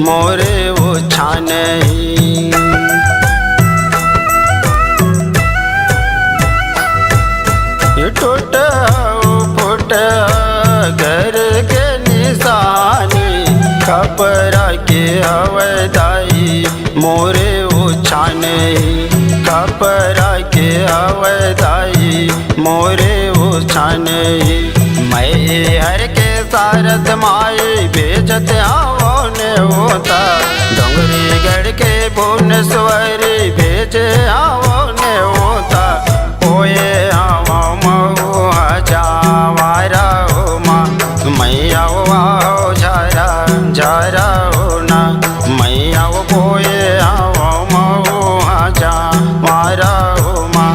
मोरे उछान टूट फुट घर के निशानी खपरा के अवदाई मोरे उछान खपरा के अवदाई मोरे उछान मैं हर के सारथ माए बेचत आवो ने होता डोंगरी गढ़ के भुवनेश्वर भेज आवो ने होता ओए आवो मऊ जावारा हो माँ मैया आओ झारा झारा हो ना मैया पोए आवो मऊ जावारा हो माँ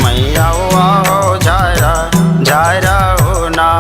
मैया आओ झारा झारा हो ना।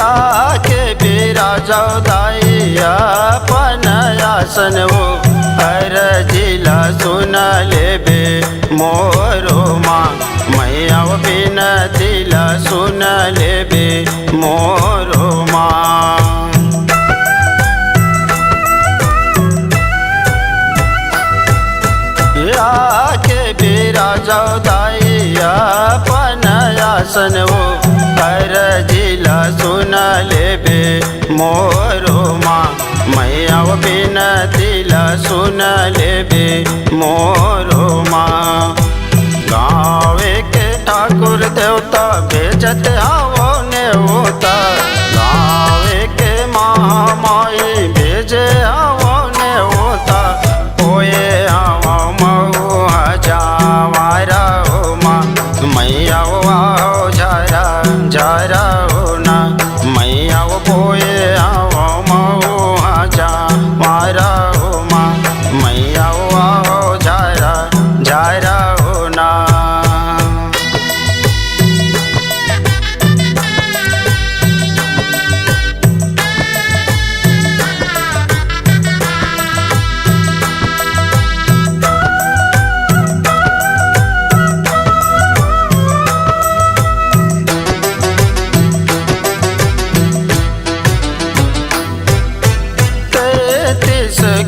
आके बिराजो दाइया अपन आसन वो हर जिला सुन लेबे मोरो माँ मैया बिन दिला सुन लेबे मोरो माँ। आके बिराजो दाइया अपन आसन वो हर जिला सुन लेबे मोरो माँ मैया बिन दिला सुन लेबे मोरो माँ। गाँव के ठाकुर देवता भेजत आवो ने होता गाँव के महामाई भेजे आवो ने होता ओए आवो मऊ जावारा हो माँ मैया आओ झारा झारा हो ना मैया पोए आवो मऊ जावारा हो माँ मैया आओ झारा झारा हो ना।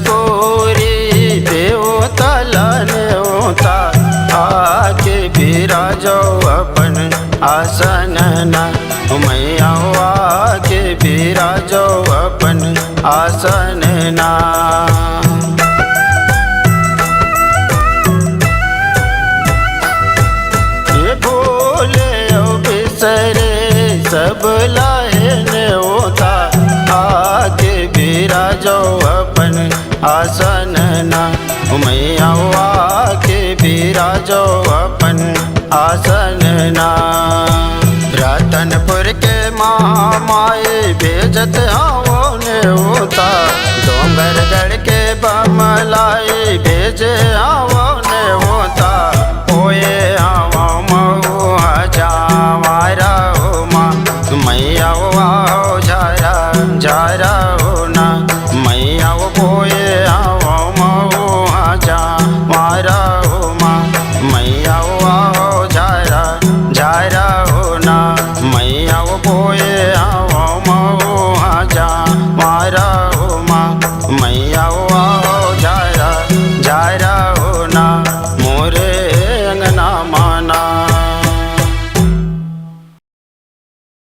कोरी देवता लाने होता आके बिराजो अपन आसन ना मैया आके बिराजो अपन आसन ना। ये भूले बिसरे सब लाने होता आके बिराजो अपन आसन ना मैया आके बिराजो अपन आसन ना। रतनपुर के महामाई भेजत आवो ने होता डोंगरगढ़ के बमलाई भेजे आवो ने होता ओए आवो मऊ जावारा हो माँ मैया आओ झारा झारा हो ना मैया पोए आवो मऊ जावारा हो माँ मैया आओ झारा झारा हो ना मैया पोए